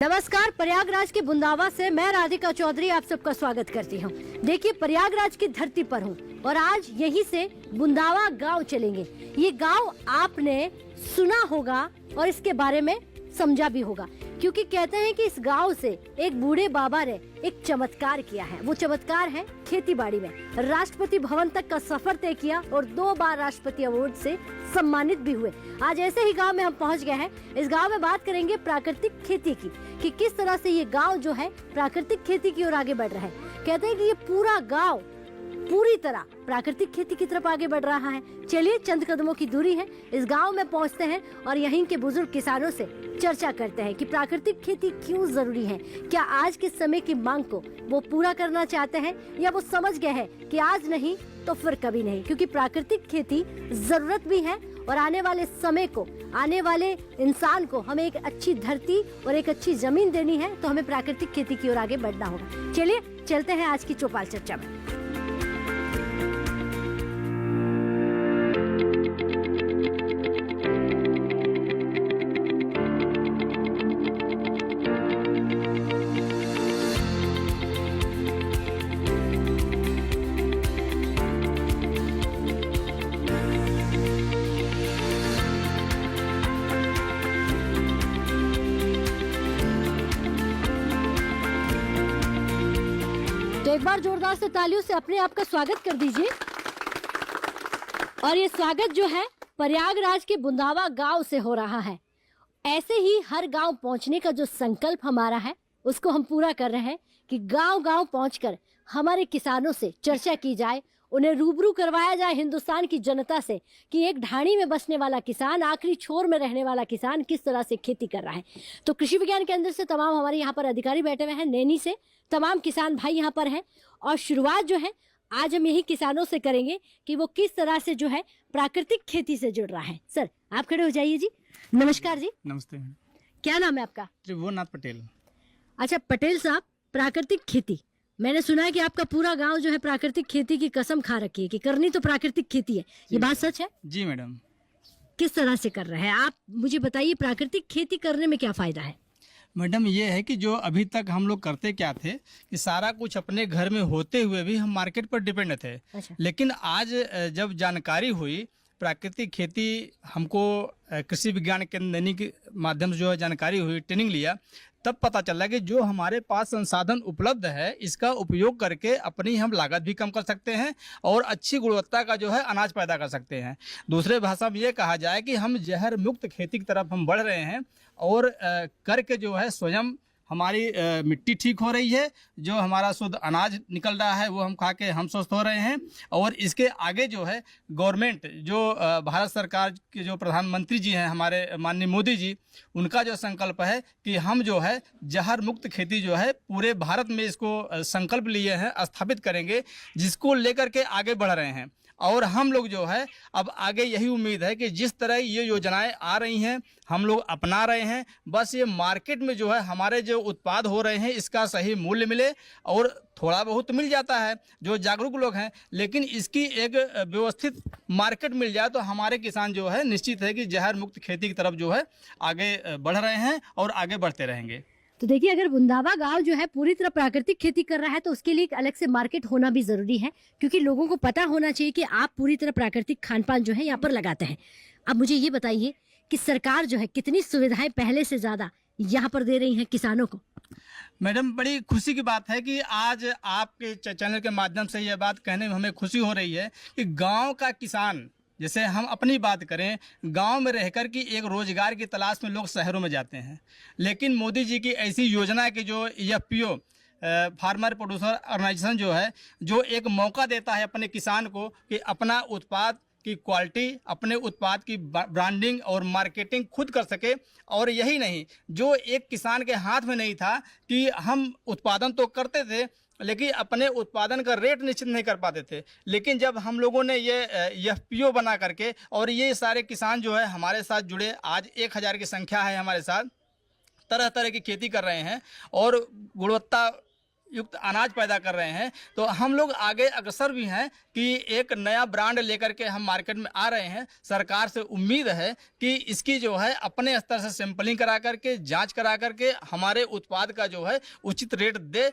नमस्कार, प्रयागराज के बुंदावा से मैं राधिका चौधरी आप सबका स्वागत करती हूँ। देखिए, प्रयागराज की धरती पर हूँ और आज यहीं से बुंदावा गांव चलेंगे। ये गांव आपने सुना होगा और इसके बारे में समझा भी होगा, क्योंकि कहते हैं कि इस गांव से एक बूढ़े बाबा ने एक चमत्कार किया है। वो चमत्कार है खेती बाड़ी में। राष्ट्रपति भवन तक का सफर तय किया और 2 बार राष्ट्रपति अवार्ड से सम्मानित भी हुए। आज ऐसे ही गांव में हम पहुंच गए हैं। इस गांव में बात करेंगे प्राकृतिक खेती की, कि किस तरह से ये गांव जो है प्राकृतिक खेती की ओर आगे बढ़ रहा है। कहते हैं कि ये पूरा गांव पूरी तरह प्राकृतिक खेती की तरफ आगे बढ़ रहा है। चलिए, चंद कदमों की दूरी है, इस गांव में पहुंचते हैं और यहीं के बुजुर्ग किसानों से चर्चा करते हैं कि प्राकृतिक खेती क्यों जरूरी है। क्या आज के समय की मांग को वो पूरा करना चाहते हैं, या वो समझ गए हैं कि आज नहीं तो फिर कभी नहीं, क्योंकि प्राकृतिक खेती जरूरत भी है और आने वाले समय को, आने वाले इंसान को हमें एक अच्छी धरती और एक अच्छी जमीन देनी है, तो हमें प्राकृतिक खेती की ओर आगे बढ़ना होगा। चलिए चलते हैं आज की चौपाल चर्चा में। तो एक बार जोरदार से तालियों से अपने आप का स्वागत कर दीजिए। और ये स्वागत जो है प्रयागराज के बुंदावा गांव से हो रहा है। ऐसे ही हर गांव पहुंचने का जो संकल्प हमारा है, उसको हम पूरा कर रहे हैं कि गांव-गांव पहुंचकर हमारे किसानों से चर्चा की जाए, उन्हें रूबरू करवाया जाए हिंदुस्तान की जनता से कि एक ढाणी में बसने वाला किसान, आखिरी छोर में रहने वाला किसान किस तरह से खेती कर रहा है। तो कृषि विज्ञान केंद्र से तमाम हमारे यहाँ पर अधिकारी बैठे हुए हैं, नैनी से तमाम किसान भाई यहाँ पर हैं। और शुरुआत जो है आज हम यही किसानों से करेंगे कि वो किस तरह से जो है प्राकृतिक खेती से जुड़ रहा है। सर, आप खड़े हो जाइए जी। नमस्कार जी। नमस्ते। क्या नाम है आपका? त्रिभुवननाथ पटेल। अच्छा पटेल साहब, प्राकृतिक खेती, मैंने सुना है कि आपका पूरा गांव जो है प्राकृतिक खेती की कसम खा रखी है कि करनी तो प्राकृतिक खेती है। ये बात सच है? जी मैडम। किस तरह से कर रहे हैं आप, मुझे बताइए, प्राकृतिक खेती करने में क्या फायदा है? मैडम, ये है कि जो अभी तक हम लोग करते क्या थे कि सारा कुछ अपने घर में होते हुए भी हम मार्केट पर डिपेंड थे। अच्छा। लेकिन आज जब जानकारी हुई प्राकृतिक खेती, हमको कृषि विज्ञान केंद्र नैनी के माध्यम से जो है जानकारी हुई, ट्रेनिंग लिया, तब पता चला कि जो हमारे पास संसाधन उपलब्ध है इसका उपयोग करके अपनी हम लागत भी कम कर सकते हैं और अच्छी गुणवत्ता का जो है अनाज पैदा कर सकते हैं। दूसरे भाषा में ये कहा जाए कि हम जहर मुक्त खेती की तरफ हम बढ़ रहे हैं और करके जो है स्वयं हमारी मिट्टी ठीक हो रही है, जो हमारा शुद्ध अनाज निकल रहा है वो हम खा के हम स्वस्थ हो रहे हैं। और इसके आगे जो है गवर्नमेंट, जो भारत सरकार के जो प्रधानमंत्री जी हैं हमारे माननीय मोदी जी, उनका जो संकल्प है कि हम जो है जहर मुक्त खेती जो है पूरे भारत में इसको संकल्प लिए हैं, स्थापित करेंगे, जिसको लेकर के आगे बढ़ रहे हैं। और हम लोग जो है अब आगे यही उम्मीद है कि जिस तरह ये योजनाएं आ रही हैं हम लोग अपना रहे हैं, बस ये मार्केट में जो है हमारे जो उत्पाद हो रहे हैं इसका सही मूल्य मिले। और थोड़ा बहुत मिल जाता है जो जागरूक लोग हैं, लेकिन इसकी एक व्यवस्थित मार्केट मिल जाए तो हमारे किसान जो है निश्चित है कि जहर मुक्त खेती की तरफ जो है आगे बढ़ रहे हैं और आगे बढ़ते रहेंगे। तो देखिए, अगर बुंदावा गांव जो है पूरी तरह प्राकृतिक खेती कर रहा है तो उसके लिए एक अलग से मार्केट होना भी जरूरी है, क्योंकि लोगों को पता होना चाहिए कि आप पूरी तरह प्राकृतिक खान पान जो है यहाँ पर लगाते हैं। अब मुझे ये बताइए कि सरकार जो है कितनी सुविधाएं पहले से ज्यादा यहाँ पर दे रही है किसानों को? मैडम, बड़ी खुशी की बात है कि आज आपके चैनल के माध्यम से यह बात कहने में हमें खुशी हो रही है कि गांव का किसान, जैसे हम अपनी बात करें, गांव में रहकर कि एक रोजगार की तलाश में लोग शहरों में जाते हैं, लेकिन मोदी जी की ऐसी योजना की जो FPO फार्मर प्रोड्यूसर ऑर्गेनाइजेशन जो है, जो एक मौका देता है अपने किसान को कि अपना उत्पाद की क्वालिटी, अपने उत्पाद की ब्रांडिंग और मार्केटिंग खुद कर सके। और यही नहीं, जो एक किसान के हाथ में नहीं था कि हम उत्पादन तो करते थे लेकिन अपने उत्पादन का रेट निश्चित नहीं कर पाते थे, लेकिन जब हम लोगों ने ये FPO बना करके और ये सारे किसान जो है हमारे साथ जुड़े, आज 1000 की संख्या है हमारे साथ, तरह तरह की खेती कर रहे हैं और गुणवत्ता युक्त अनाज पैदा कर रहे हैं, तो हम लोग आगे अग्रसर भी हैं कि एक नया ब्रांड लेकर के हम मार्केट में आ रहे हैं। सरकार से उम्मीद है कि इसकी जो है अपने स्तर से सैंपलिंग करा करके, जांच करा करके हमारे उत्पाद का जो है उचित रेट दे,